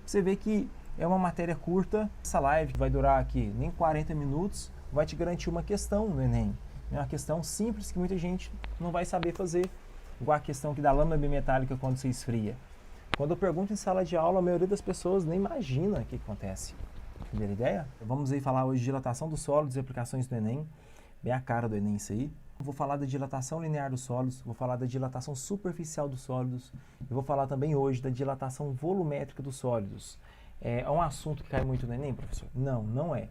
Você vê que é uma matéria curta. Essa live vai durar aqui nem 40 minutos, vai te garantir uma questão no Enem. É uma questão simples que muita gente não vai saber fazer, igual a questão aqui da lâmina bimetálica quando se esfria. Quando eu pergunto em sala de aula, a maioria das pessoas nem imagina o que acontece. Primeira ideia? Vamos aí falar hoje de dilatação dos sólidos e aplicações do Enem. Bem a cara do Enem isso aí. Vou falar da dilatação linear dos sólidos, vou falar da dilatação superficial dos sólidos e vou falar também hoje da dilatação volumétrica dos sólidos. É um assunto que cai muito no Enem, professor? Não, não é.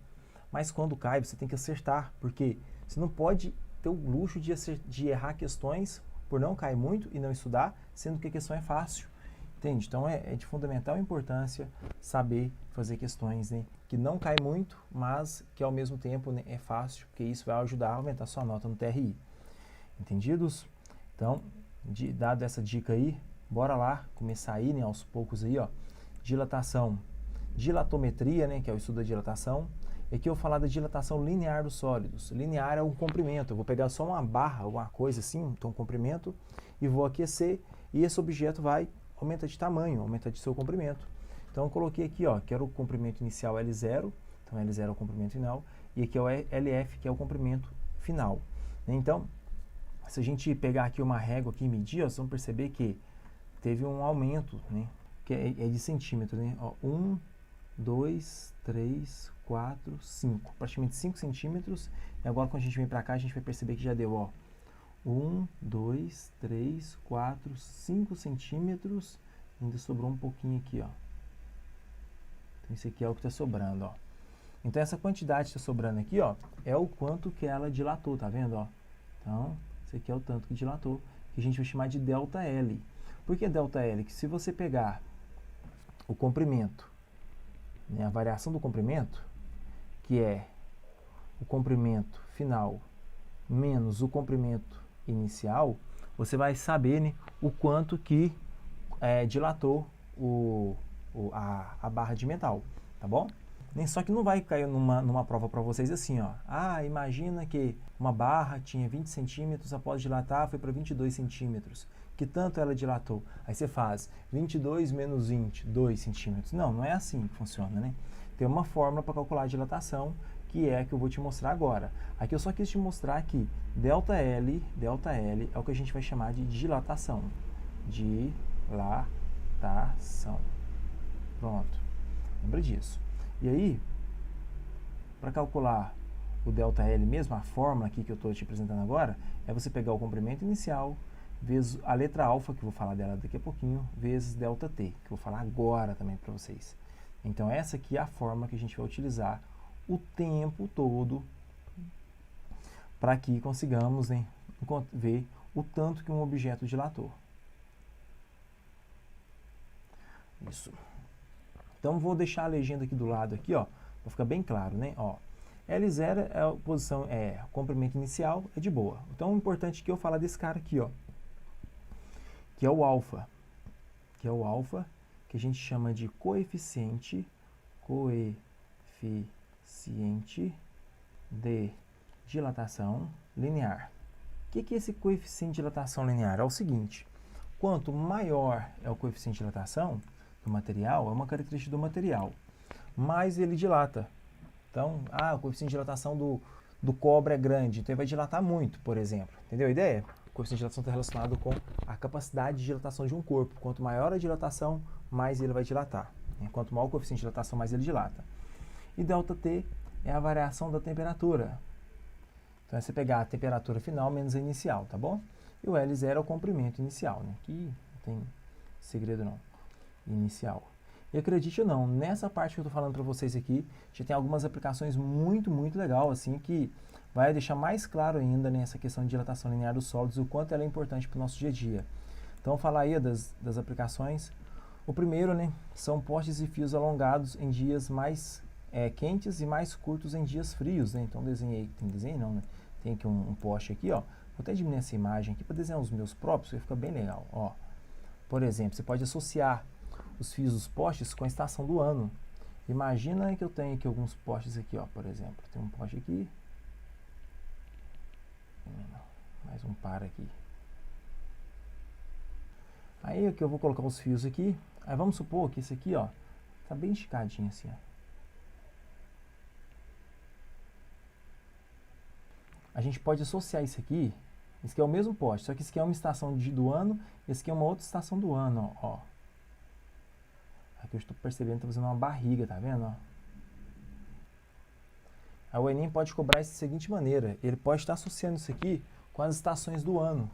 Mas quando cai, você tem que acertar, porque você não pode ter o luxo de errar questões por não cair muito e não estudar, sendo que a questão é fácil. Entende? Então é de fundamental importância saber fazer questões, né, que não cai muito, mas que ao mesmo tempo, né, é fácil, porque isso vai ajudar a aumentar sua nota no TRI. Entendidos? Então, dado essa dica aí, bora lá começar aí, né, aos poucos aí, ó. Dilatação, dilatometria, né, que é o estudo da dilatação. E aqui eu vou falar da dilatação linear dos sólidos. Linear é um comprimento. Eu vou pegar só uma barra, alguma coisa assim, então um comprimento, e vou aquecer, e esse objeto vai aumenta de tamanho, aumenta de seu comprimento. Então eu coloquei aqui, ó, que era o comprimento inicial L0, então L0 é o comprimento final, e aqui é o LF, que é o comprimento final. Então, se a gente pegar aqui uma régua aqui e medir, ó, vocês vão perceber que teve um aumento, né, que é de centímetro, né, ó, 1, 2, 3, 4, 5, praticamente 5 centímetros, e agora quando a gente vem para cá, a gente vai perceber que já deu, ó, 1, 2, 3, 4, 5 centímetros, ainda sobrou um pouquinho aqui, ó. Então, esse aqui é o que está sobrando, ó. Então, essa quantidade que está sobrando aqui, ó, é o quanto que ela dilatou, tá vendo, ó? Então, esse aqui é o tanto que dilatou, que a gente vai chamar de ΔL. Por que ΔL? Que se você pegar o comprimento, né, a variação do comprimento, que é o comprimento final menos o comprimento inicial, você vai saber, né, o quanto que dilatou a barra de metal, tá bom? Nem só que não vai cair numa prova para vocês assim, ó. Ah, imagina que uma barra tinha 20 centímetros, após dilatar foi para 22 centímetros. Que tanto ela dilatou? Aí você faz 22 menos 20, 2 centímetros. Não, não é assim que funciona, né? Tem uma fórmula para calcular a dilatação, que é a que eu vou te mostrar agora. Aqui eu só quis te mostrar que ΔL é o que a gente vai chamar de dilatação. Dilatação. Pronto. Lembra disso. E aí, para calcular o ΔL mesmo, a fórmula aqui que eu estou te apresentando agora, é você pegar o comprimento inicial, vezes a letra alfa, que eu vou falar dela daqui a pouquinho, vezes ΔT, que eu vou falar agora também para vocês. Então, essa aqui é a fórmula que a gente vai utilizar o tempo todo para que consigamos, né, ver o tanto que um objeto dilatou. Isso. Então, vou deixar a legenda aqui do lado, aqui, ó, para ficar bem claro, né? Ó, L0 é a posição, comprimento inicial, é de boa. Então, o importante é que eu falar desse cara aqui, ó, que é o alfa, que a gente chama de coeficiente de dilatação linear. O que é esse coeficiente de dilatação linear? É o seguinte, quanto maior é o coeficiente de dilatação do material, é uma característica do material, mais ele dilata. Então, o coeficiente de dilatação do cobre é grande, então ele vai dilatar muito, por exemplo. Entendeu a ideia? O coeficiente de dilatação está relacionado com a capacidade de dilatação de um corpo. Quanto maior a dilatação, mais ele vai dilatar. Quanto maior o coeficiente de dilatação, mais ele dilata. E ΔT é a variação da temperatura. Então, é você pegar a temperatura final menos a inicial, tá bom? E o L0 é o comprimento inicial, né? Aqui não tem segredo não. Inicial. E acredite ou não, nessa parte que eu estou falando para vocês aqui, já tem algumas aplicações muito, muito legal, assim, que vai deixar mais claro ainda nessa questão de dilatação linear dos sólidos, o quanto ela é importante para o nosso dia a dia. Então, vou falar aí das aplicações. O primeiro, né, são postes e fios alongados em dias mais quentes e mais curtos em dias frios, né? Então, desenho não, né? Tem aqui um poste aqui, ó. Vou até diminuir essa imagem aqui para desenhar os meus próprios, que fica bem legal, ó. Por exemplo, você pode associar os fios dos postes com a estação do ano. Imagina que eu tenho aqui alguns postes aqui, ó, por exemplo. Tem um poste aqui. Mais um par aqui. Aí aqui eu vou colocar os fios aqui. Aí vamos supor que esse aqui, ó, Tá bem esticadinho assim, ó. A gente pode associar isso aqui é o mesmo poste, só que isso aqui é uma estação do ano, esse aqui é uma outra estação do ano, ó. Aqui eu estou percebendo que está fazendo uma barriga, tá vendo, ó? Aí o Enem pode cobrar isso da seguinte maneira, ele pode estar associando isso aqui com as estações do ano.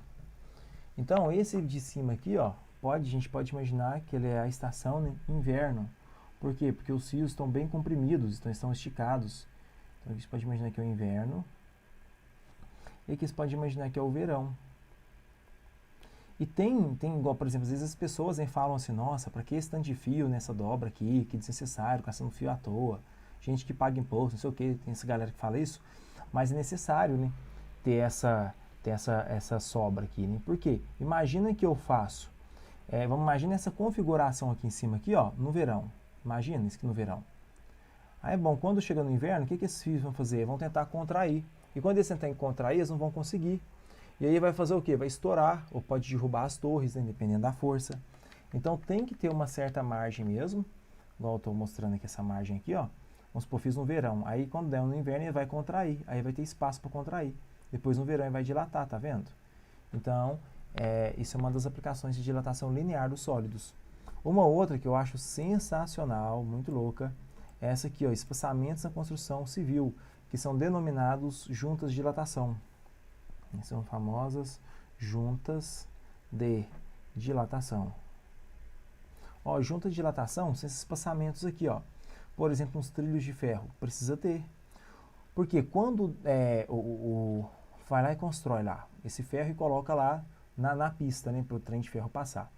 Então, esse de cima aqui, ó, a gente pode imaginar que ele é a estação, né, inverno. Por quê? Porque os fios estão bem comprimidos, então estão esticados. Então, aqui você pode imaginar que é o inverno. E aqui você pode imaginar que é o verão. E tem igual, por exemplo, às vezes as pessoas falam assim, nossa, para que esse tanto de fio nessa dobra aqui, que desnecessário, gastando fio à toa. Gente que paga imposto, não sei o que, tem essa galera que fala isso. Mas é necessário, né, ter essa sobra aqui, né? Por quê? Imagina que eu faço, vamos imaginar essa configuração aqui em cima, aqui, ó, no verão. Imagina isso aqui no verão. Aí, bom, quando chega no inverno, o que esses fios vão fazer? Vão tentar contrair. E quando eles tentarem contrair, eles não vão conseguir. E aí vai fazer o quê? Vai estourar, ou pode derrubar as torres, né, dependendo da força. Então tem que ter uma certa margem mesmo, igual eu estou mostrando aqui essa margem aqui, ó. Vamos supor, fiz no verão. Aí quando der no inverno ele vai contrair, aí vai ter espaço para contrair. Depois no verão ele vai dilatar, tá vendo? Então, isso é uma das aplicações de dilatação linear dos sólidos. Uma outra que eu acho sensacional, muito louca, é essa aqui, ó, espaçamentos na construção civil, que são denominados juntas de dilatação. São famosas juntas de dilatação. Ó, junta de dilatação são esses espaçamentos aqui, ó. Por exemplo, uns trilhos de ferro, precisa ter. Porque quando vai lá e constrói lá esse ferro e coloca lá na pista, né, para o trem de ferro passar.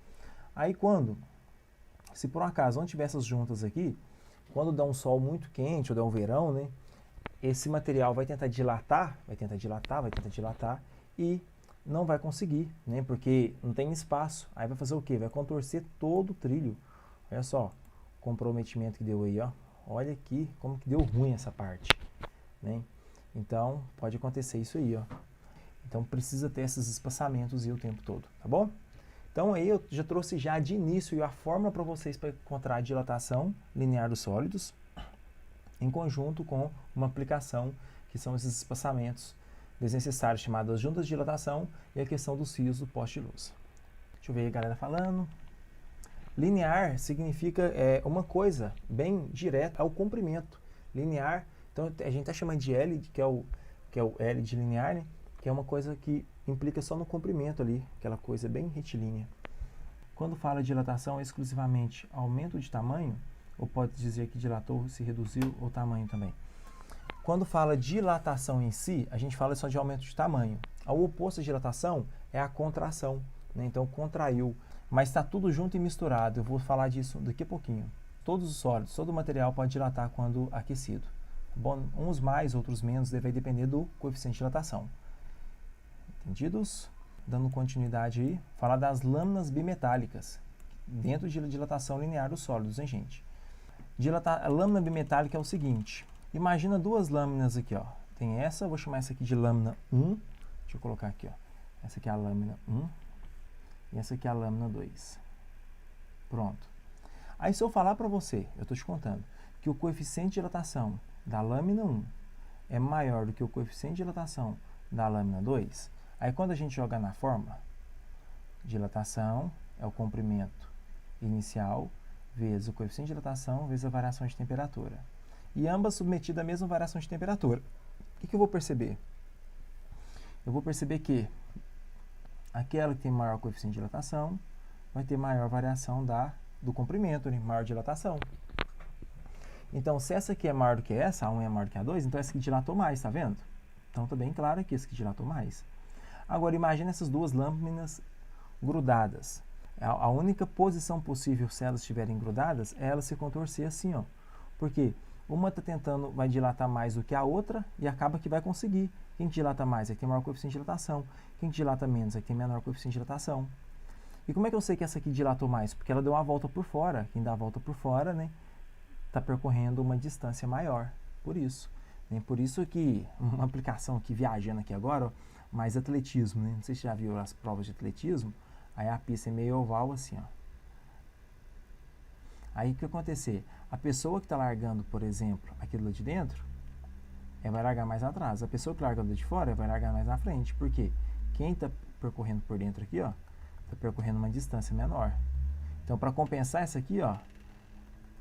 Aí se por um acaso não tiver essas juntas aqui, quando dá um sol muito quente ou dá um verão, né, esse material vai tentar dilatar e não vai conseguir, né? Porque não tem espaço. Aí vai fazer o quê? Vai contorcer todo o trilho. Olha só o comprometimento que deu aí, ó. Olha aqui como que deu ruim essa parte, né? Então, pode acontecer isso aí, ó. Então, precisa ter esses espaçamentos aí o tempo todo, tá bom? Então, aí eu já trouxe já de início a fórmula para vocês para encontrar a dilatação linear dos sólidos, em conjunto com uma aplicação que são esses espaçamentos desnecessários, chamadas juntas de dilatação, e a questão dos fios do poste de luz. Deixa eu ver a galera falando. Linear significa uma coisa bem direta ao comprimento. Linear, então a gente está chamando de L, que é o L de linear, né? Que é uma coisa que implica só no comprimento ali, aquela coisa bem retilínea. Quando fala de dilatação, é exclusivamente aumento de tamanho, ou pode dizer que dilatou, se reduziu, ou tamanho também. Quando fala dilatação em si, a gente fala só de aumento de tamanho. O oposto de dilatação é a contração, né? Então, contraiu. Mas está tudo junto e misturado. Eu vou falar disso daqui a pouquinho. Todos os sólidos, todo o material pode dilatar quando aquecido. Bom, uns mais, outros menos, vai depender do coeficiente de dilatação. Entendidos? Dando continuidade aí, falar das lâminas bimetálicas, dentro de dilatação linear dos sólidos, hein, gente? A lâmina bimetálica é o seguinte. Imagina duas lâminas aqui, ó. Tem essa, vou chamar essa aqui de lâmina 1. Deixa eu colocar aqui, ó. Essa aqui é a lâmina 1 e essa aqui é a lâmina 2. Pronto. Aí se eu falar para você, eu estou te contando, que o coeficiente de dilatação da lâmina 1 é maior do que o coeficiente de dilatação da lâmina 2, aí quando a gente joga na fórmula, dilatação é o comprimento inicial vezes o coeficiente de dilatação vezes a variação de temperatura. E ambas submetidas à mesma variação de temperatura. O que eu vou perceber? Eu vou perceber que aquela que tem maior coeficiente de dilatação vai ter maior variação do comprimento, né? Maior dilatação. Então, se essa aqui é maior do que essa, a 1 é maior do que a 2, então essa aqui dilatou mais, tá vendo? Então, está bem claro aqui, essa aqui dilatou mais. Agora, imagine essas duas lâminas grudadas. A única posição possível, se elas estiverem grudadas, é elas se contorcer assim, ó. Por quê? Uma vai dilatar mais do que a outra e acaba que vai conseguir. Quem dilata mais é que tem maior coeficiente de dilatação. Quem dilata menos é que tem menor coeficiente de dilatação. E como é que eu sei que essa aqui dilatou mais? Porque ela deu uma volta por fora. Quem dá a volta por fora, né, está percorrendo uma distância maior. Por isso. Né? Por isso que uma aplicação aqui, viajando aqui agora, ó, mais atletismo. Né? Não sei se já viu as provas de atletismo. Aí a pista é meio oval assim, ó. Aí o que vai acontecer? A pessoa que está largando, por exemplo, aquilo lá de dentro, vai largar mais atrás. A pessoa que larga do de fora vai largar mais na frente. Por quê? Quem está percorrendo por dentro aqui, ó, está percorrendo uma distância menor. Então, para compensar essa aqui, ó,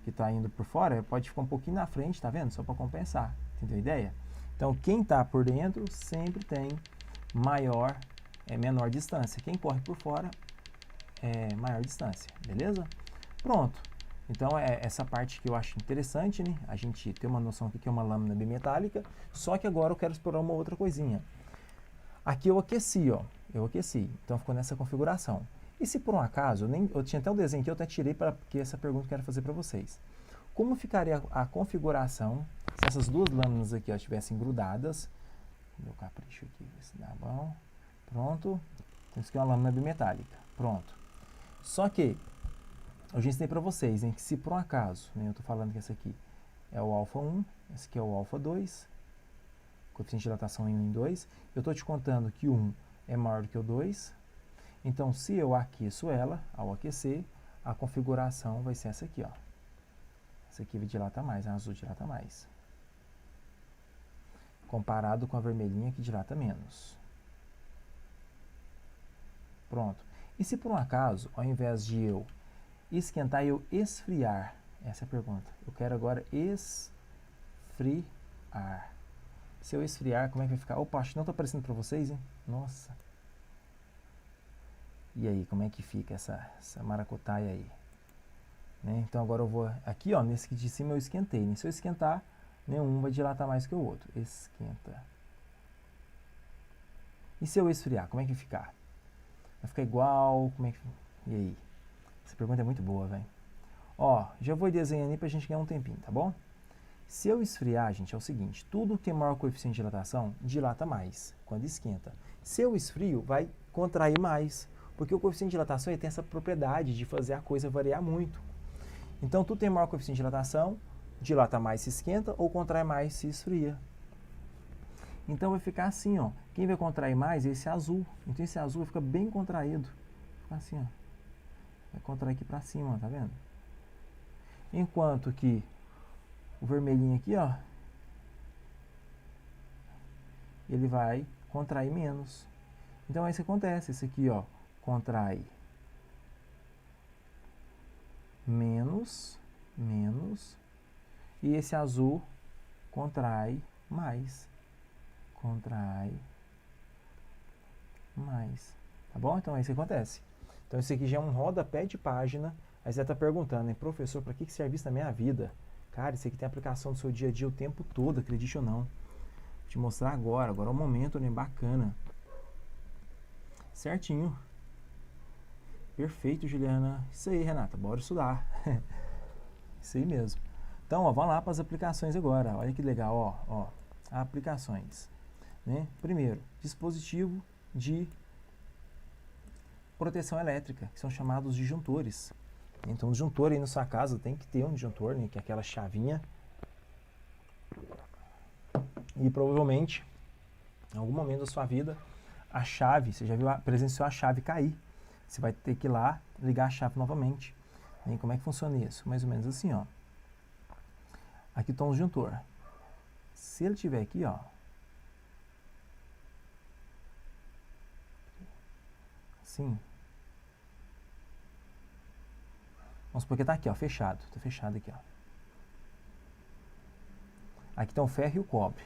que está indo por fora, pode ficar um pouquinho na frente, tá vendo? Só para compensar. Entendeu a ideia? Então, quem está por dentro sempre tem menor distância. Quem corre por fora é maior distância. Beleza? Pronto. Então, é essa parte que eu acho interessante, né? A gente ter uma noção aqui que é uma lâmina bimetálica, só que agora eu quero explorar uma outra coisinha. Aqui eu aqueci, ó. Eu aqueci. Então, ficou nessa configuração. E se por um acaso, eu tinha até o desenho aqui, eu até tirei porque essa pergunta eu quero fazer para vocês. Como ficaria a configuração se essas duas lâminas aqui ó, estivessem grudadas? Vou dar um capricho aqui, ver se dá bom. Pronto. Então, isso aqui é uma lâmina bimetálica. Pronto. Só que eu já ensinei para vocês, hein, que se por um acaso, né, eu estou falando que esse aqui é o alfa 1, esse aqui é o alfa 2, coeficiente de dilatação em 1 e 2, eu estou te contando que o 1 é maior do que o 2, então se eu aqueço ela, ao aquecer, a configuração vai ser essa aqui, ó. Essa aqui vai dilatar mais, a azul dilata mais. Comparado com a vermelhinha que dilata menos. Pronto. E se por um acaso, ao invés de eu esquentar e eu esfriar? Essa é a pergunta. Eu quero agora esfriar. Se eu esfriar, como é que vai ficar? Opa, acho que não está aparecendo para vocês, hein? Nossa. E aí, como é que fica essa maracutaia aí? Né? Então agora eu vou... Aqui, ó, nesse aqui de cima eu esquentei. Né? Se eu esquentar, nenhum vai dilatar mais que o outro. Esquenta. E se eu esfriar, como é que vai ficar? Vai ficar igual? Como é que... E aí? Essa pergunta é muito boa, velho. Ó, já vou desenhando aí pra gente ganhar um tempinho, tá bom? Se eu esfriar, gente, é o seguinte. Tudo que tem maior coeficiente de dilatação, dilata mais quando esquenta. Se eu esfrio, vai contrair mais. Porque o coeficiente de dilatação ele tem essa propriedade de fazer a coisa variar muito. Então, tudo tem maior coeficiente de dilatação, dilata mais se esquenta ou contrai mais se esfria. Então, vai ficar assim, ó. Quem vai contrair mais é esse azul. Então, esse azul vai ficar bem contraído. Fica assim, ó. Vai contrair aqui pra cima, ó, tá vendo? Enquanto que o vermelhinho aqui, ó, ele vai contrair menos. Então, é isso que acontece. Esse aqui, ó, contrai menos, e esse azul contrai mais. Contrai mais. Tá bom? Então, é isso que acontece. Então, isso aqui já é um rodapé de página. Aí você está perguntando, hein, professor, para que serve isso na minha vida? Cara, isso aqui tem aplicação no seu dia a dia o tempo todo, acredite ou não. Vou te mostrar agora. Agora é o momento, né? Bacana. Certinho. Perfeito, Juliana. Isso aí, Renata. Bora estudar. Isso aí mesmo. Então, ó, vamos lá para as aplicações agora. Olha que legal, ó. Aplicações. Né? Primeiro, dispositivo de proteção elétrica, que são chamados disjuntores. Então, o disjuntor aí na sua casa tem que ter um disjuntor, né, que é aquela chavinha. E provavelmente, em algum momento da sua vida, a chave, você já viu, presenciou a chave cair. Você vai ter que ir lá ligar a chave novamente. E como é que funciona isso? Mais ou menos assim, ó. Aqui está um disjuntor. Se ele tiver aqui, ó, assim, vamos supor que está aqui, ó, fechado. Está fechado aqui, ó. Aqui está o ferro e o cobre.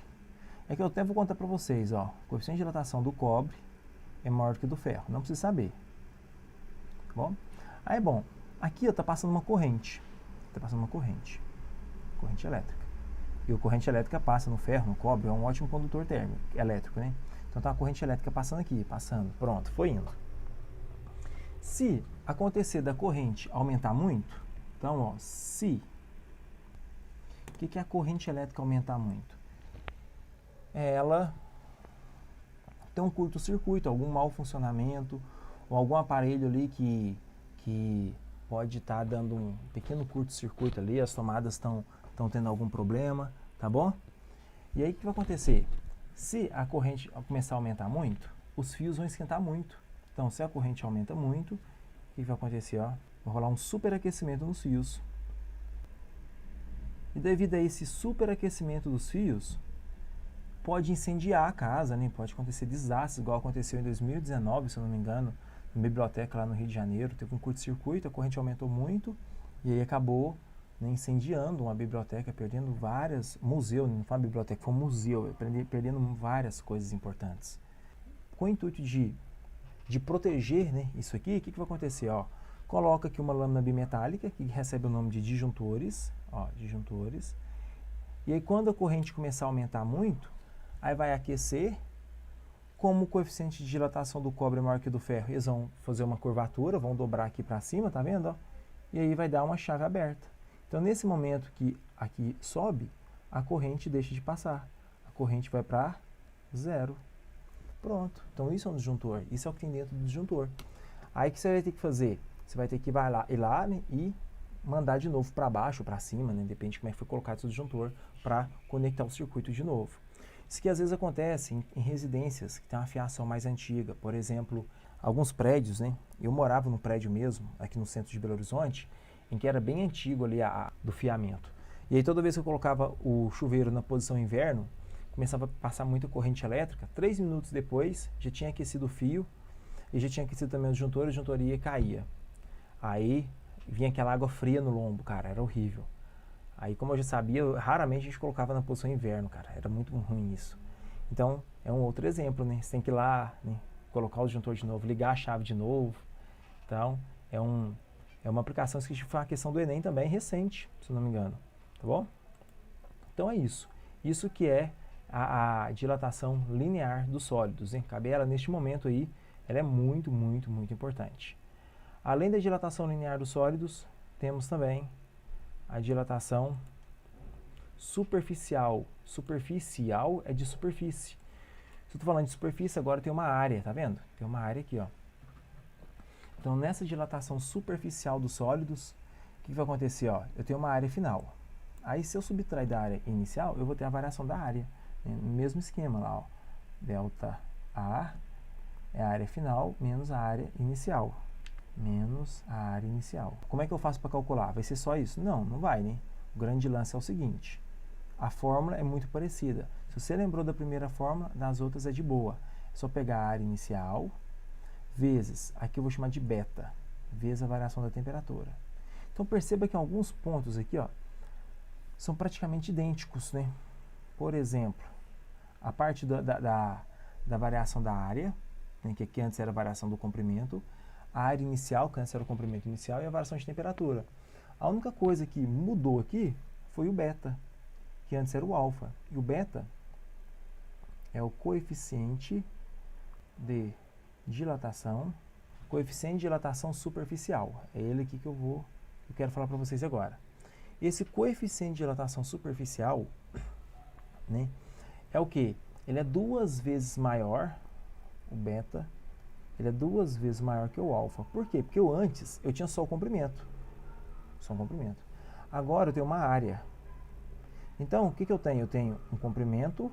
É que eu até vou contar para vocês, ó. O coeficiente de dilatação do cobre é maior do que do ferro. Não precisa saber. Tá bom? Aí, bom, aqui ó, tá passando uma corrente. Tá passando uma corrente. Corrente elétrica. E a corrente elétrica passa no ferro, no cobre, é um ótimo condutor térmico, elétrico, né? Então tá a corrente elétrica passando aqui, passando. Pronto, foi indo. Se acontecer da corrente aumentar muito, então, ó, se... O que é a corrente elétrica aumentar muito? Ela tem um curto-circuito, algum mau funcionamento, ou algum aparelho ali que pode estar dando um pequeno curto-circuito ali, as tomadas estão tendo algum problema, tá bom? E aí o que vai acontecer? Se a corrente começar a aumentar muito, os fios vão esquentar muito. Então, se a corrente aumenta muito, o que vai acontecer? Ó? Vai rolar um superaquecimento nos fios. E devido a esse superaquecimento dos fios, pode incendiar a casa, né? Pode acontecer desastres, igual aconteceu em 2019, se eu não me engano, na biblioteca lá no Rio de Janeiro, teve um curto-circuito, a corrente aumentou muito e aí acabou, né, incendiando uma biblioteca, perdendo várias, museu, não foi uma biblioteca, foi um museu, perdendo várias coisas importantes. Com o intuito de proteger, né, isso aqui, o que vai acontecer? Ó, coloca aqui uma lâmina bimetálica que recebe o nome de disjuntores, ó, disjuntores, e aí quando a corrente começar a aumentar muito, aí vai aquecer. Como o coeficiente de dilatação do cobre é maior que o do ferro, eles vão fazer uma curvatura, vão dobrar aqui para cima, tá vendo? Ó? E aí vai dar uma chave aberta. Então, nesse momento que aqui sobe, a corrente deixa de passar. A corrente vai para zero. Pronto. Então, isso é um disjuntor. Isso é o que tem dentro do disjuntor. Aí, o que você vai ter que fazer? Você vai ter que ir lá né, e mandar de novo para baixo, para cima, né, depende de como é que foi colocado o seu disjuntor, para conectar o circuito de novo. Isso que às vezes acontece em residências que tem uma fiação mais antiga. Por exemplo, alguns prédios, né? Eu morava no prédio mesmo, aqui no centro de Belo Horizonte, em que era bem antigo ali do fiamento. E aí toda vez que eu colocava o chuveiro na posição inverno, começava a passar muita corrente elétrica. 3 minutos depois, já tinha aquecido o fio e já tinha aquecido também o disjuntor ia e caía. Aí vinha aquela água fria no lombo, cara, era horrível. Aí, como eu já sabia, raramente a gente colocava na posição inverno, cara. Era muito ruim isso. Então, é um outro exemplo, né? Você tem que ir lá, né, colocar o disjuntor de novo, ligar a chave de novo. Então, é uma aplicação, isso que foi uma questão do Enem também, recente, se eu não me engano. Tá bom? Então, é isso. Isso que é a dilatação linear dos sólidos, hein? Cabe ela, neste momento aí, ela é muito, muito, muito importante. Além da dilatação linear dos sólidos, temos também a dilatação superficial. Superficial é de superfície. Se eu estou falando de superfície, agora tem uma área, tá vendo? Tem uma área aqui, ó. Então, nessa dilatação superficial dos sólidos, o que vai acontecer? Ó, eu tenho uma área final. Aí, se eu subtrair da área inicial, eu vou ter a variação da área. Né? No mesmo esquema lá, ó. Delta A é a área final menos a área inicial. Menos a área inicial. Como é que eu faço para calcular? Vai ser só isso? Não, não vai, né? O grande lance é o seguinte. A fórmula é muito parecida. Se você lembrou da primeira fórmula, das outras é de boa. É só pegar a área inicial, vezes, aqui eu vou chamar de beta, vezes a variação da temperatura. Então perceba que alguns pontos aqui, ó, são praticamente idênticos, né? Por exemplo, a parte da variação da área, né, que aqui antes era a variação do comprimento, a área inicial, que antes era o comprimento inicial, e a variação de temperatura. A única coisa que mudou aqui foi o beta, que antes era o alfa. E o beta é o coeficiente de dilatação, superficial. É ele aqui que eu quero falar para vocês agora. Esse coeficiente de dilatação superficial, né, é o que? Ele é 2 vezes maior, o beta, ele é 2 vezes maior que o alfa. Por quê? Porque antes eu tinha só o comprimento. Só um comprimento. Agora eu tenho uma área. Então, o que eu tenho? Eu tenho um comprimento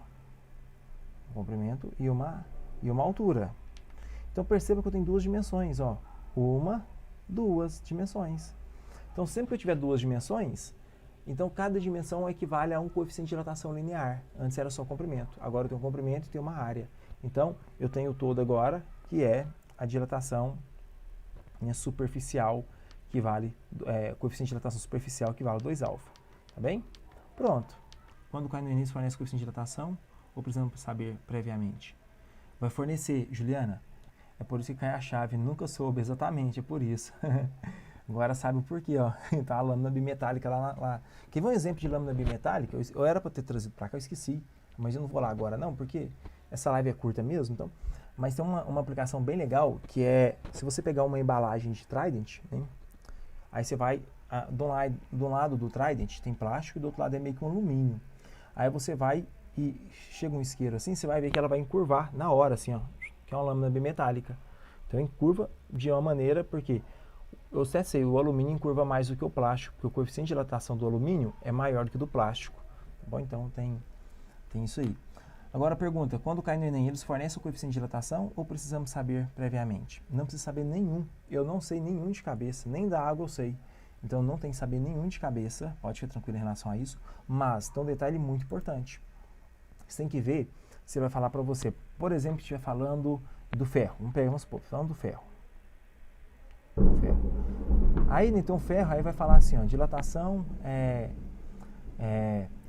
e uma altura. Então, perceba que eu tenho 2 dimensões. Ó. 2 dimensões. Então, sempre que eu tiver 2 dimensões, então cada dimensão equivale a um coeficiente de dilatação linear. Antes era só comprimento. Agora eu tenho um comprimento e tenho uma área. Então, eu tenho todo agora, que é a dilatação superficial, que vale, coeficiente de dilatação superficial que vale 2α. Tá bem? Pronto. Quando cai no início, fornece coeficiente de dilatação, ou precisamos saber previamente? Vai fornecer, Juliana? É por isso que cai a chave. Nunca soube exatamente, é por isso. Agora sabe o porquê, ó. Tá a lâmina bimetálica lá. Quer ver um exemplo de lâmina bimetálica? Eu era para ter trazido para cá, eu esqueci. Mas eu não vou lá agora não, porque essa live é curta mesmo, então. Mas tem uma aplicação bem legal, que é, se você pegar uma embalagem de Trident, né, aí você vai, do lado do Trident tem plástico e do outro lado é meio que um alumínio. Aí você vai e chega um isqueiro assim, você vai ver que ela vai encurvar na hora, assim, ó, que é uma lâmina bimetálica. Então encurva de uma maneira, porque eu até sei, o alumínio encurva mais do que o plástico, porque o coeficiente de dilatação do alumínio é maior do que do plástico. Tá bom? Então tem isso aí. Agora a pergunta, quando cai no Enem, eles fornecem o coeficiente de dilatação ou precisamos saber previamente? Não precisa saber nenhum. Eu não sei nenhum de cabeça, nem da água eu sei. Então não tem que saber nenhum de cabeça, pode ficar tranquilo em relação a isso, mas tem um detalhe muito importante. Você tem que ver, você vai falar para você, por exemplo, estiver falando do ferro, vamos supor, falando do ferro. Aí, então, o ferro, aí vai falar assim, ó, dilatação,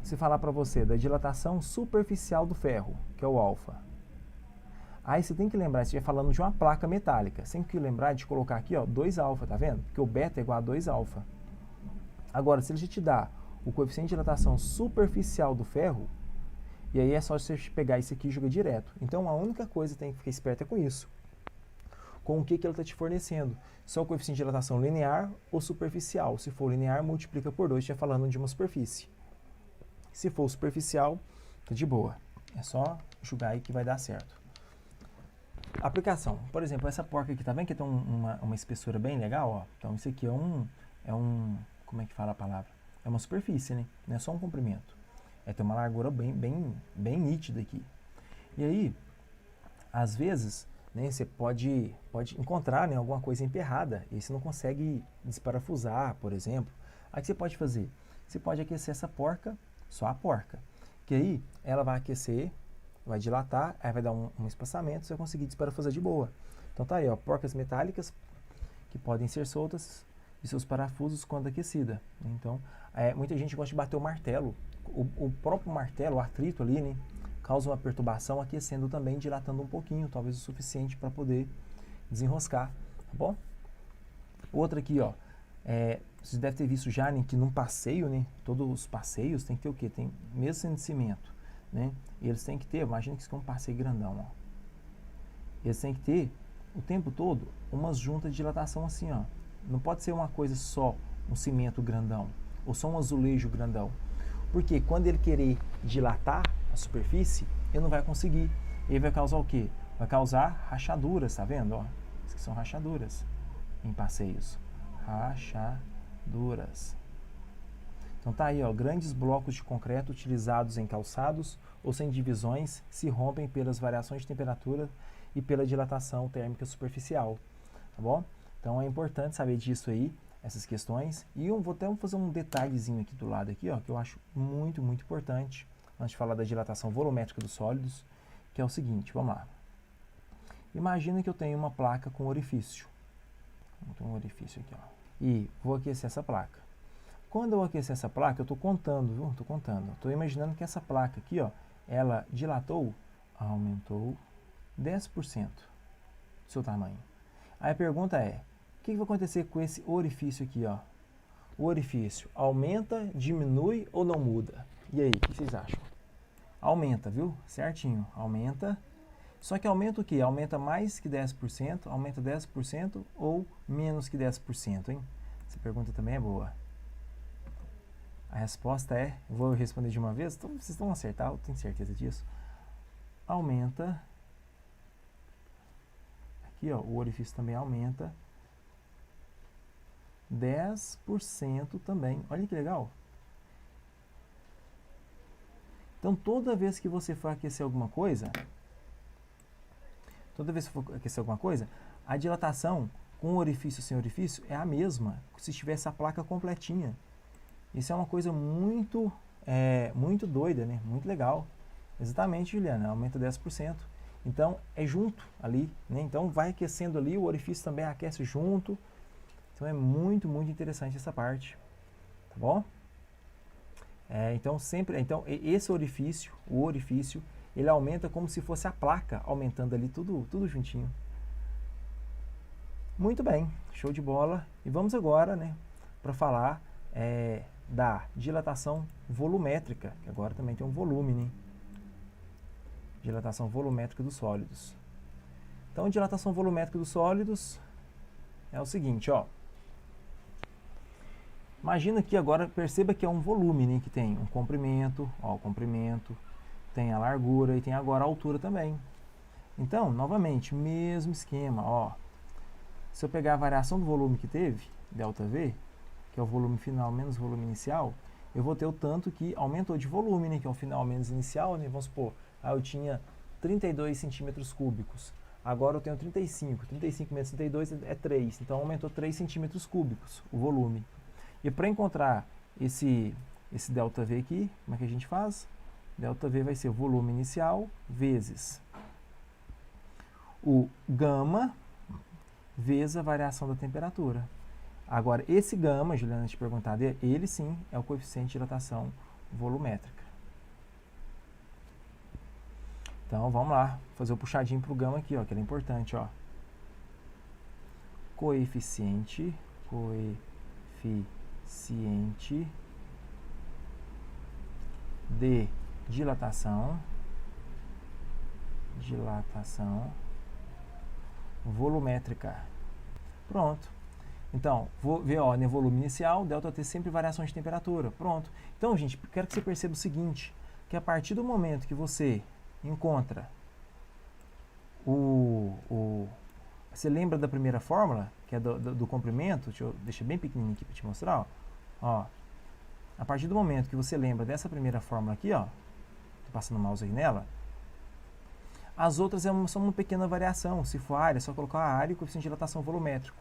se falar para você da dilatação superficial do ferro, que é o alfa. Aí você tem que lembrar, se estiver falando de uma placa metálica, você tem que lembrar de colocar aqui, ó, 2 alfa, tá vendo? Porque o beta é igual a 2 alfa. Agora, se ele te dá o coeficiente de dilatação superficial do ferro, e aí é só você pegar isso aqui e jogar direto. Então, a única coisa que tem que ficar esperto é com isso. Com o que ele está te fornecendo. Se é o coeficiente de dilatação linear ou superficial. Se for linear, multiplica por 2, já falando de uma superfície. Se for superficial, tá de boa. É só jogar aí que vai dar certo. Aplicação. Por exemplo, essa porca aqui, tá vendo que tem uma espessura bem legal? Ó? Então, isso aqui é um... Como é que fala a palavra? É uma superfície, né? Não é só um comprimento. Tem uma largura bem nítida aqui. E aí, às vezes, né, você pode encontrar, né, alguma coisa emperrada e você não consegue desparafusar, por exemplo. Aí o que você pode fazer? Você pode aquecer essa porca, só a porca. Que aí ela vai aquecer, vai dilatar, aí vai dar um espaçamento, você vai conseguir desparafusar de boa. Então tá aí, ó, porcas metálicas que podem ser soltas e seus parafusos quando aquecida. Então, muita gente gosta de bater o martelo. O próprio martelo, o atrito ali, né, causa uma perturbação, aquecendo também, dilatando um pouquinho, talvez o suficiente para poder desenroscar, tá bom? Outra aqui, ó, vocês devem ter visto já, né, que num passeio, né, todos os passeios tem que ter o quê? Tem, mesmo sendo de cimento, né, eles têm que ter, imagina que isso é um passeio grandão, ó. Eles têm que ter, o tempo todo, umas juntas de dilatação assim, ó. Não pode ser uma coisa só, um cimento grandão, ou só um azulejo grandão. Porque quando ele querer dilatar a superfície, ele não vai conseguir. Ele vai causar o quê? Vai causar rachaduras, tá vendo? Ó, isso são rachaduras em passeios. Rachaduras. Então tá aí, ó, grandes blocos de concreto utilizados em calçados ou sem divisões se rompem pelas variações de temperatura e pela dilatação térmica superficial, tá bom? Então é importante saber disso aí, essas questões. E eu vou até fazer um detalhezinho aqui do lado aqui, ó, que eu acho muito importante antes de falar da dilatação volumétrica dos sólidos, que é o seguinte, vamos lá. Imagina que eu tenho uma placa com orifício. Então, um orifício aqui, ó. E vou aquecer essa placa. Quando eu aquecer essa placa, eu estou contando, viu? Estou contando. Estou imaginando que essa placa aqui, ó, ela dilatou, aumentou 10% do seu tamanho. Aí a pergunta é, o que vai acontecer com esse orifício aqui, ó? O orifício aumenta, diminui ou não muda? E aí, o que vocês acham? Aumenta, viu? Certinho, aumenta. Só que aumenta o quê? Aumenta mais que 10%, aumenta 10% ou menos que 10%, hein? Essa pergunta também é boa. A resposta é, vou responder de uma vez, então, vocês vão acertar, eu tenho certeza disso. Aumenta. Aqui, ó, o orifício também aumenta 10% também. Olha que legal. Então, toda vez que você for aquecer alguma coisa, a dilatação com orifício sem orifício é a mesma, se tivesse a placa completinha. Isso é uma coisa muito doida, né? Muito legal. Exatamente, Juliana, aumenta 10%. Então, é junto ali, né? Então, vai aquecendo ali, o orifício também aquece junto. Então, é muito interessante essa parte, tá bom? Então, esse orifício, o orifício, ele aumenta como se fosse a placa, aumentando ali tudo juntinho. Muito bem, show de bola. E vamos agora, né, para falar da dilatação volumétrica, que agora também tem um volume, né? Dilatação volumétrica dos sólidos. Então, dilatação volumétrica dos sólidos é o seguinte, ó. Imagina que agora, perceba que é um volume, né, que tem um comprimento, ó, o comprimento, tem a largura e tem agora a altura também. Então, novamente, mesmo esquema, ó. Se eu pegar a variação do volume que teve, ΔV, que é o volume final menos o volume inicial, eu vou ter o tanto que aumentou de volume, né, que é o final menos inicial, né, vamos supor, eu tinha 32 centímetros cúbicos, agora eu tenho 35 menos 32 é 3, então aumentou 3 centímetros cúbicos o volume. E para encontrar esse ΔV aqui, como é que a gente faz? ΔV vai ser o volume inicial vezes o gama vezes a variação da temperatura. Agora, esse gama, Juliana, te perguntar, ele sim é o coeficiente de dilatação volumétrica. Então, vamos lá, fazer o puxadinho para o gama aqui, ó, que ele é importante, ó. Coeficiente de dilatação volumétrica. Pronto. Então, vou ver, ó, no volume inicial, ΔT sempre variações de temperatura. Pronto. Então, gente, quero que você perceba o seguinte, que a partir do momento que você encontra você lembra da primeira fórmula, que é do comprimento? Deixa bem pequenininho aqui para te mostrar, ó. A partir do momento que você lembra dessa primeira fórmula aqui, ó, tô passando o mouse aí nela, as outras são uma pequena variação. Se for área, é só colocar a área e o coeficiente de dilatação volumétrico.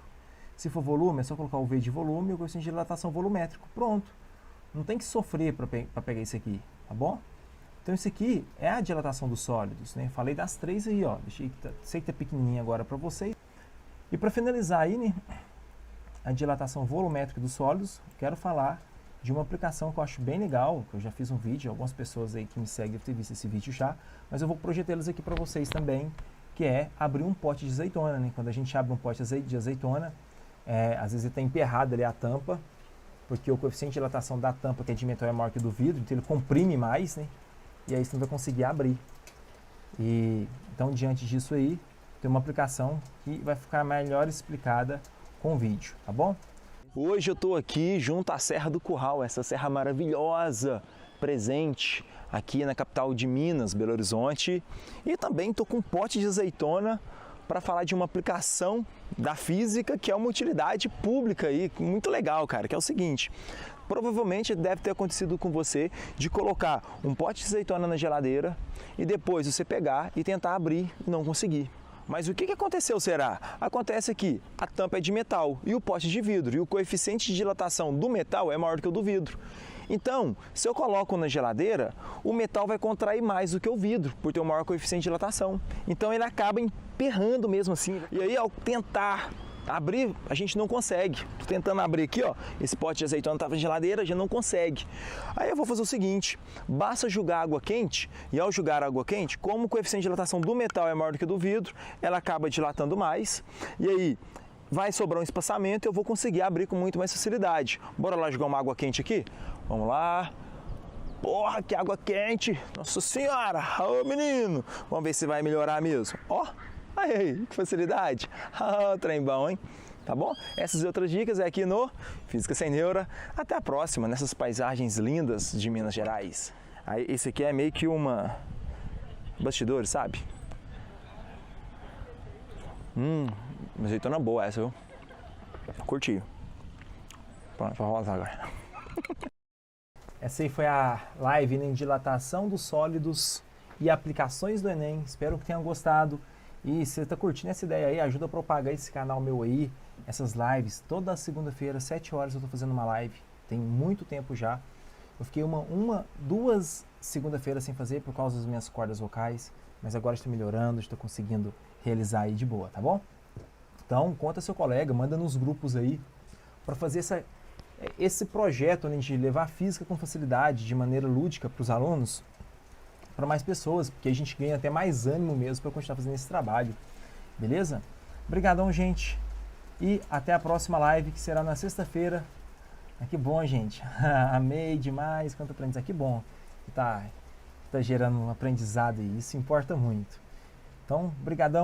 Se for volume, é só colocar o V de volume e o coeficiente de dilatação volumétrico. Pronto. Não tem que sofrer para pegar isso aqui, tá bom? Então, isso aqui é a dilatação dos sólidos, né? Falei das três aí, ó. Sei que tá pequenininho agora para vocês. E para finalizar aí, né, a dilatação volumétrica dos sólidos, quero falar de uma aplicação que eu acho bem legal, que eu já fiz um vídeo, algumas pessoas aí que me seguem devem ter visto esse vídeo já, mas eu vou projetá-los aqui para vocês também, que é abrir um pote de azeitona, né? Quando a gente abre um pote de azeitona, às vezes ele está emperrado ali a tampa, porque o coeficiente de dilatação da tampa, que é de metal, é maior que o do vidro, então ele comprime mais, né? E aí você não vai conseguir abrir. Então, diante disso aí, tem uma aplicação que vai ficar melhor explicada com o vídeo, tá bom? Hoje eu estou aqui junto à Serra do Curral, essa serra maravilhosa, presente aqui na capital de Minas, Belo Horizonte. E também estou com um pote de azeitona para falar de uma aplicação da física que é uma utilidade pública aí, muito legal, cara, que é o seguinte. Provavelmente deve ter acontecido com você de colocar um pote de azeitona na geladeira e depois você pegar e tentar abrir e não conseguir. Mas o que aconteceu, será? Acontece que a tampa é de metal e o pote de vidro, e o coeficiente de dilatação do metal é maior do que o do vidro. Então, se eu coloco na geladeira, o metal vai contrair mais do que o vidro, por ter um maior coeficiente de dilatação. Então ele acaba emperrando mesmo assim. E aí, ao tentar abrir, a gente não consegue. Tô tentando abrir aqui, ó, esse pote de azeitona estava na geladeira, já não consegue. Aí eu vou fazer o seguinte, basta jogar água quente, e ao jogar água quente, como o coeficiente de dilatação do metal é maior do que o do vidro, ela acaba dilatando mais, e aí vai sobrar um espaçamento e eu vou conseguir abrir com muito mais facilidade. Bora lá jogar uma água quente aqui? Vamos lá. Porra, que água quente! Nossa senhora! Ô menino! Vamos ver se vai melhorar mesmo. Ó! Aí, que facilidade! Ah, trem bom, hein? Tá bom? Essas e outras dicas é aqui no Física Sem Neura. Até a próxima, nessas paisagens lindas de Minas Gerais. Aí, esse aqui é meio que uma bastidores, sabe? Uma azeitona boa essa, viu? Curti. Pronto, vai rolar agora. Essa aí foi a live em dilatação dos sólidos e aplicações do Enem. Espero que tenham gostado. E se você está curtindo essa ideia aí, ajuda a propagar esse canal meu aí, essas lives. Toda segunda-feira, 7 horas, eu estou fazendo uma live. Tem muito tempo já. Eu fiquei duas segunda-feiras sem fazer por causa das minhas cordas vocais. Mas agora estou melhorando, estou conseguindo realizar aí de boa, tá bom? Então, conta seu colega, manda nos grupos aí para fazer esse projeto, né, de levar a física com facilidade, de maneira lúdica para os alunos, para mais pessoas, porque a gente ganha até mais ânimo mesmo para continuar fazendo esse trabalho, beleza? Obrigadão, gente, e até a próxima live, que será na sexta-feira. Que bom, gente, amei demais, quanto aprendizado, que bom, tá gerando um aprendizado e isso importa muito. Então, brigadão.